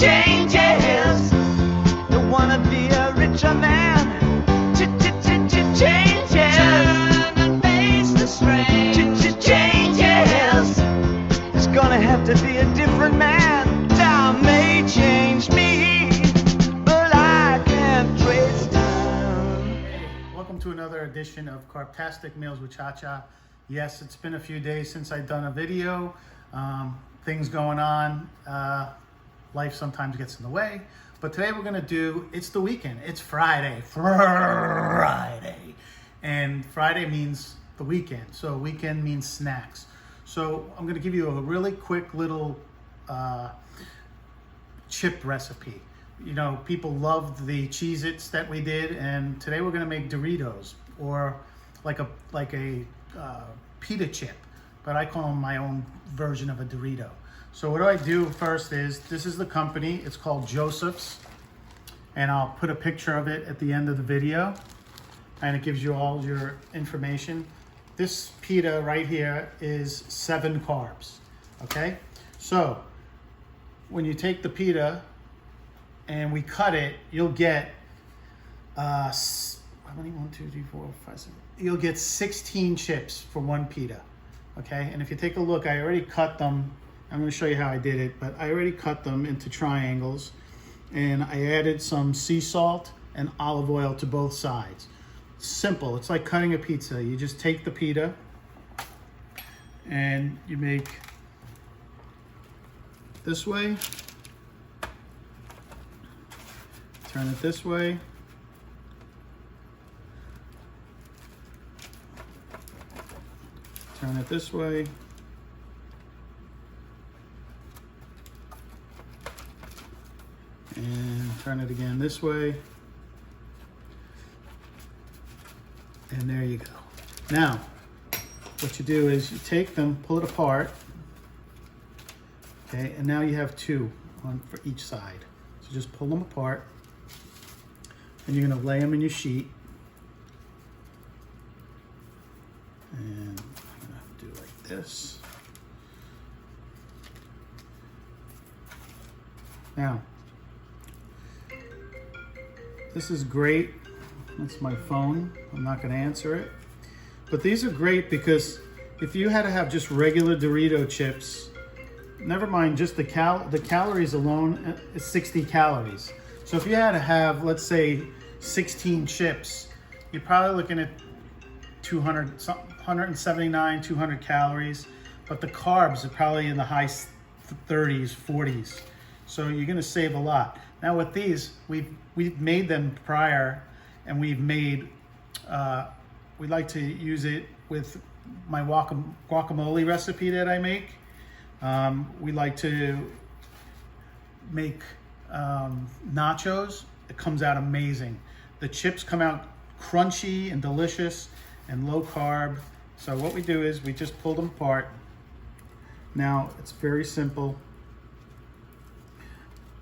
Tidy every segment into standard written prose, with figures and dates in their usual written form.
changes. Don't wanna be a richer man. Changes. Turn and face the strain. Changes. It's gonna have to be a different man. Time may change me, but I can't trace time. Hey, welcome to another edition of Carbtastic Meals with Cha-Cha. Yes, it's been a few days since I've done a video. Things going on. Life sometimes gets in the way. But today we're gonna do, it's the weekend. It's Friday. And Friday means the weekend. So weekend means snacks. So I'm gonna give you a really quick little chip recipe. You know, people loved the Cheez-Its that we did, and today we're gonna make Doritos, or like a pita chip, but I call them my own version of a Dorito. So what I do first is, this is the company, it's called Joseph's, and I'll put a picture of it at the end of the video, and it gives you all your information. This pita right here is 7 carbs, okay? So when you take the pita and we cut it, you'll get, how many? 1, 2, 3, 4, 5, 6. You'll get 16 chips for 1 pita, okay? And if you take a look, I already cut them. I'm gonna show you how I did it, but I already cut them into triangles, and I added some sea salt and olive oil to both sides. Simple, it's like cutting a pizza. You just take the pita and you make this way, turn it this way, turn it this way, and turn it again this way, and there you go. Now, what you do is you take them, pull it apart, okay, and now you have 2 on for each side. So just pull them apart, and you're gonna lay them in your sheet, and I'm gonna do it like this. Now, this is great. That's my phone. I'm not going to answer it. But these are great because if you had to have just regular Dorito chips, never mind just the calories alone is 60 calories. So if you had to have, let's say, 16 chips, you're probably looking at 179, 200 calories. But the carbs are probably in the high 30s, 40s. So you're going to save a lot. Now with these, we've made them prior, and we've made, we like to use it with my guacamole recipe that I make. We like to make nachos. It comes out amazing. The chips come out crunchy and delicious and low carb. So what we do is we just pull them apart. Now it's very simple.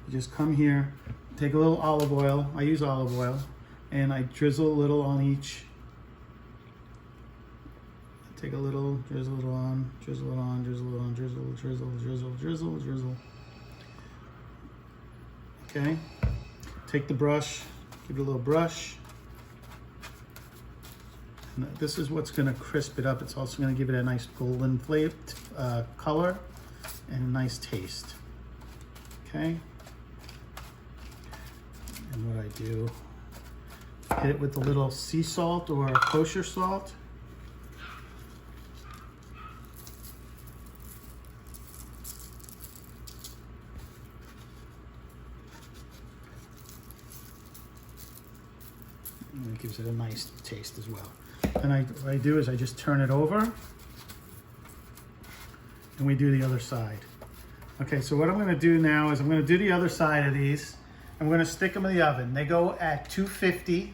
You just come here, take a little olive oil. I use olive oil, and I drizzle a little on each. Take a little, drizzle it on, drizzle it on, drizzle it on, drizzle, drizzle, drizzle, drizzle, drizzle. Okay. Take the brush, give it a little brush. And this is what's going to crisp it up. It's also going to give it a nice golden flavored color and a nice taste. Okay. And what I do, hit it with a little sea salt or kosher salt. And it gives it a nice taste as well. And what I do is I just turn it over, and we do the other side. Okay, so what I'm gonna do now is I'm gonna do the other side of these. I'm gonna stick them in the oven. They go at 250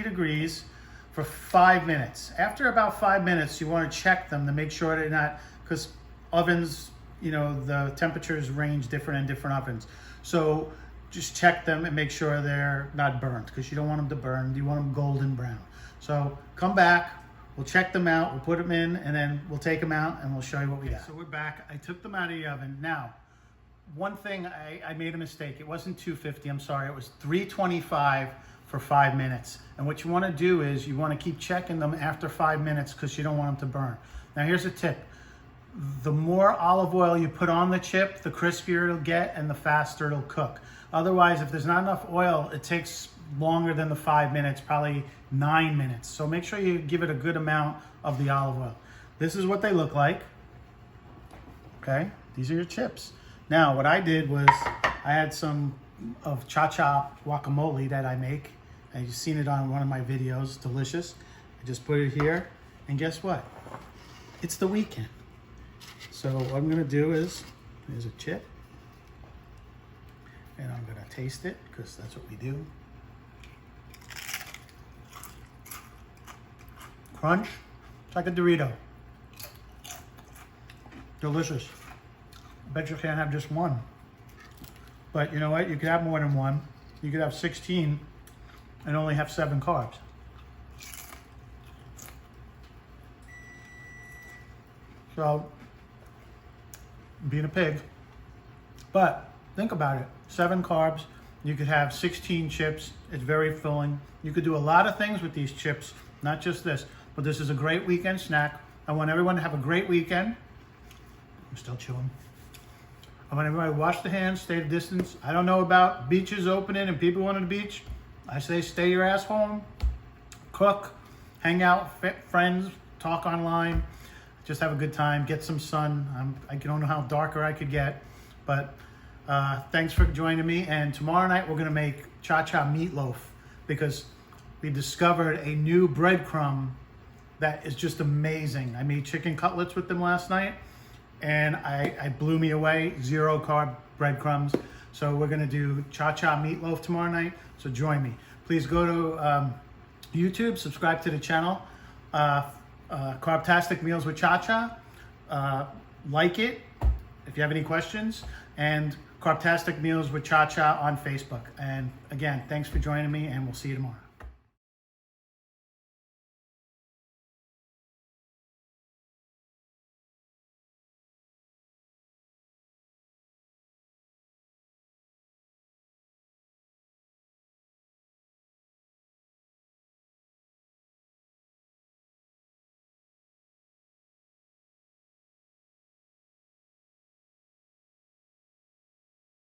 degrees for 5 minutes. After about 5 minutes, you wanna check them to make sure they're not, because ovens, you know, the temperatures range different in different ovens. So just check them and make sure they're not burnt, because you don't want them to burn. You want them golden brown. So come back, we'll check them out, we'll put them in, and then we'll take them out and we'll show you what we got. So we're back. I took them out of the oven. Now, one thing, I made a mistake. It wasn't 250, I'm sorry. It was 325 for 5 minutes. And what you want to do is you want to keep checking them after 5 minutes because you don't want them to burn. Now here's a tip. The more olive oil you put on the chip, the crispier it'll get and the faster it'll cook. Otherwise, if there's not enough oil, it takes longer than the 5 minutes, probably 9 minutes. So make sure you give it a good amount of the olive oil. This is what they look like. Okay, these are your chips. Now, what I did was I had some of cha-cha guacamole that I make. And you've seen it on one of my videos, delicious. I just put it here, and guess what? It's the weekend. So what I'm gonna do is, here's a chip, and I'm gonna taste it, because that's what we do. Crunch, it's like a Dorito. Delicious. I bet you can't have just one. But you know what, you could have more than one. You could have 16 and only have 7 carbs. So, being a pig, but think about it, 7 carbs, you could have 16 chips, it's very filling. You could do a lot of things with these chips, not just this, but this is a great weekend snack. I want everyone to have a great weekend. I'm still chewing. I want everybody to wash their hands, stay at a distance. I don't know about beaches opening and people going to the beach. I say stay your ass home, cook, hang out, friends, talk online, just have a good time, get some sun. I don't know how darker I could get, but thanks for joining me. And tomorrow night we're gonna make cha-cha meatloaf because we discovered a new breadcrumb that is just amazing. I made chicken cutlets with them last night and I blew me away, 0 carb breadcrumbs. So we're gonna do cha-cha meatloaf tomorrow night, so join me. Please go to YouTube, subscribe to the channel, Carbtastic Meals with Cha-Cha. Like it if you have any questions, and Carbtastic Meals with Cha-Cha on Facebook. And again, thanks for joining me, and we'll see you tomorrow.